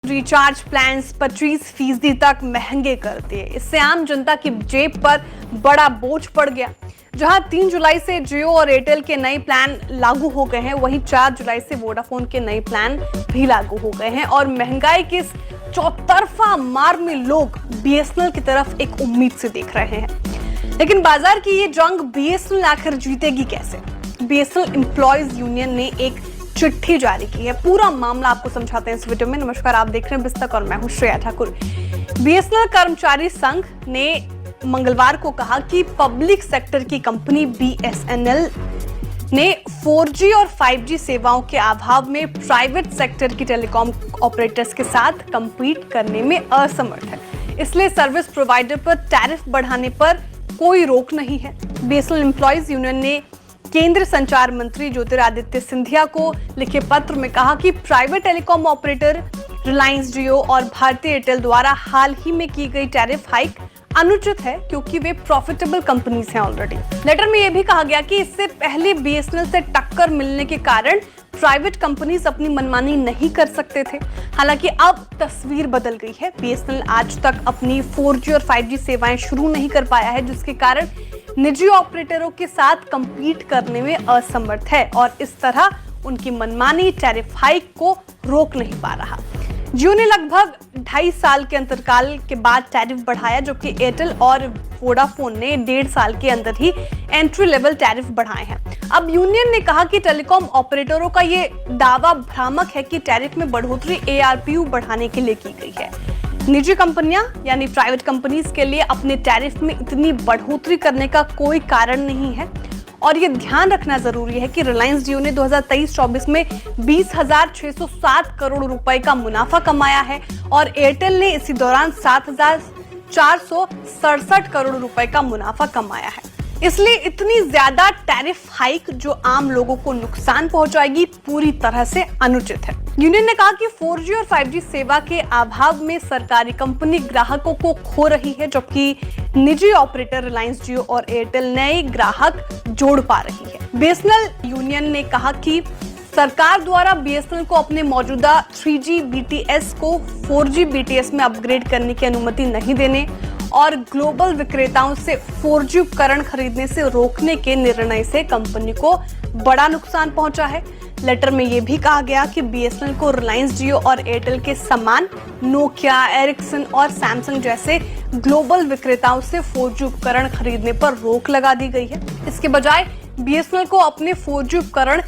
Recharge plans 25% तक महंगे कर दिए। इससे आम जनता की जेब पर बड़ा बोझ पड़ गया। जहां 3 जुलाई से जियो और एयरटेल के नए प्लान लागू हो गए हैं, वहीं 4 जुलाई से वोडाफोन के नए प्लान भी लागू हो गए हैं और महंगाई की इस चौतरफा मार में लोग बीएसएनएल की तरफ एक उम्मीद से देख रहे हैं। लेकिन बाजार की ये जंग बीएसएनएल आखिर जीतेगी कैसे? बीएसएनएल एम्प्लॉयज यूनियन ने एक चिट्ठी जारी की है। पूरा मामला आपको समझाते हैं इस वीडियो में। नमस्कार, आप देख रहे हैं बिस्तक और मैं हूं श्रेया ठाकुर। बीएसएनएल कर्मचारी संघ ने मंगलवार को कहा कि पब्लिक सेक्टर की कंपनी बीएसएनएल ने 4G और 5G सेवाओं के अभाव में प्राइवेट सेक्टर की टेलीकॉम ऑपरेटर्स के साथ कम्पीट करने में असमर्थ है। इसलिए सर्विस प्रोवाइडर पर टैरिफ बढ़ाने पर कोई रोक नहीं है। बीएसएनएल एम्प्लॉयज यूनियन ने केंद्रीय संचार मंत्री ज्योतिरादित्य सिंधिया को लिखे पत्र में कहा कि प्राइवेट टेलीकॉम ऑपरेटर रिलायंस जियो और भारती एयरटेल द्वारा हाल ही में की गई टैरिफ हाइक अनुचित है, क्योंकि वे प्रॉफिटेबल कंपनीज हैं ऑलरेडी। लेटर में यह भी कहा गया कि इससे पहले बीएसएनएल से टक्कर मिलने के कारण प्राइवेट कंपनीज अपनी मनमानी नहीं कर सकते थे। हालांकि अब तस्वीर बदल गई है। बीएसएनएल आज तक अपनी 4G और 5G सेवाएं शुरू नहीं कर पाया है, जिसके कारण निजी ऑपरेटरों के साथ कम्पीट करने में असमर्थ है और इस तरह उनकी मनमानी टैरिफ हाइक को रोक नहीं पा रहा। जियो ने लगभग 2.5 साल के अंतरकाल के बाद टैरिफ बढ़ाया, जबकि एयरटेल और वोडाफोन ने 1.5 साल के अंदर ही एंट्री लेवल टैरिफ बढ़ाए हैं। अब यूनियन ने कहा कि टेलीकॉम ऑपरेटरों का ये दावा भ्रामक है कि टैरिफ में बढ़ोतरी ARPU बढ़ाने के लिए की गई है। निजी कंपनियां यानी प्राइवेट कंपनीज के लिए अपने टैरिफ में इतनी बढ़ोतरी करने का कोई कारण नहीं है और ये ध्यान रखना जरूरी है कि रिलायंस जियो ने 2023-24 में 20,607 करोड़ रुपए का मुनाफा कमाया है और एयरटेल ने इसी दौरान 7,467 करोड़ रुपए का मुनाफा कमाया है। इसलिए इतनी ज्यादा टैरिफ हाइक जो आम लोगों को नुकसान पहुंचाएगी पूरी तरह से अनुचित है। यूनियन ने कहा कि 4G और 5G सेवा के अभाव में सरकारी कंपनी ग्राहकों को खो रही है, जबकि निजी ऑपरेटर रिलायंस जियो और एयरटेल नए ग्राहक जोड़ पा रही है। बीएसएनएल यूनियन ने कहा कि सरकार द्वारा बीएसएनएल को अपने मौजूदा 3G BTS को 4G BTS में अपग्रेड करने की अनुमति नहीं देने और ग्लोबल विक्रेताओं से 4G उपकरण खरीदने से रोकने के निर्णय से कंपनी को बड़ा नुकसान पहुंचा है। लेटर में यह भी कहा गया कि बीएसएनएल को रिलायंस जियो और एयरटेल के समान नोकिया, एरिक्सन और सैमसंग जैसे ग्लोबल विक्रेताओं से 4G उपकरण खरीदने पर रोक लगा दी गई है। इसके बजाय बीएसएनएल को अपने 4G उपकरण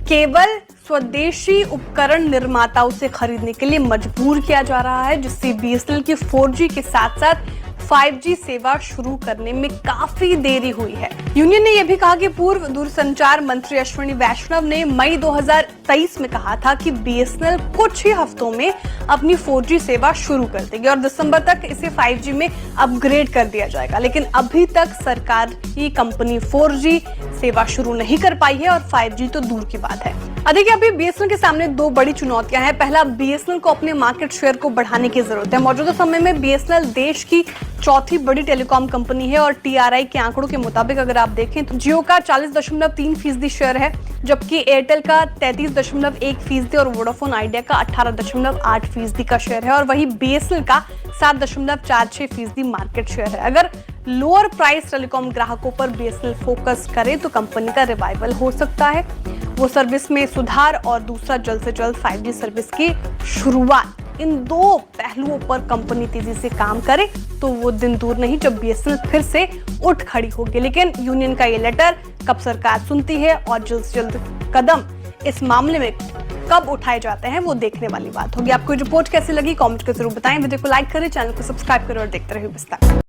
केवल स्वदेशी उपकरण निर्माताओं से खरीदने के लिए मजबूर किया जा रहा है, जिससे बीएसएनएल की 4G के साथ साथ 5G सेवा शुरू करने में काफी देरी हुई है। यूनियन ने यह भी कहा कि पूर्व दूरसंचार मंत्री अश्विनी वैष्णव ने मई 2023 में कहा था कि बीएसएनएल कुछ ही हफ्तों में अपनी 4G सेवा शुरू कर देगी और दिसंबर तक इसे 5G में अपग्रेड कर दिया जाएगा। लेकिन अभी तक सरकारी कंपनी 4G सेवा शुरू नहीं कर पाई है और 5G तो दूर की बात है। देखिए, अभी बीएसएनएल के सामने 2 बड़ी चुनौतियां हैं। पहला, बीएसएनएल को अपने मार्केट शेयर को बढ़ाने की जरूरत है। मौजूदा समय में बीएसएनएल देश की 4थी बड़ी टेलीकॉम कंपनी है और TRI के आंकड़ों के मुताबिक अगर आप देखें तो जियो का 40.3% शेयर है, जबकि एयरटेल का 33.1% और वोडाफोन आइडिया का 18.8% का शेयर है और वही बीएसएनएल का 7.46% मार्केट शेयर है। अगर लोअर प्राइस टेलीकॉम ग्राहकों पर बीएसएनएल फोकस करे तो कंपनी का रिवाइवल हो सकता है, वो सर्विस में सुधार और दूसरा जल्द से जल्द 5G सर्विस की शुरुआत। इन 2 पहलुओं पर कंपनी तेजी से काम करे तो वो दिन दूर नहीं जब बीएसएनएल फिर से उठ खड़ी होगी। लेकिन यूनियन का ये लेटर कब सरकार सुनती है और जल्द से जल्द कदम इस मामले में कब उठाए जाते हैं वो देखने वाली बात होगी। आपको रिपोर्ट कैसी लगी कमेंट कर जरूर बताएं। वीडियो को लाइक करें, चैनल को सब्सक्राइब करें और देखते रहिए बिस्तार।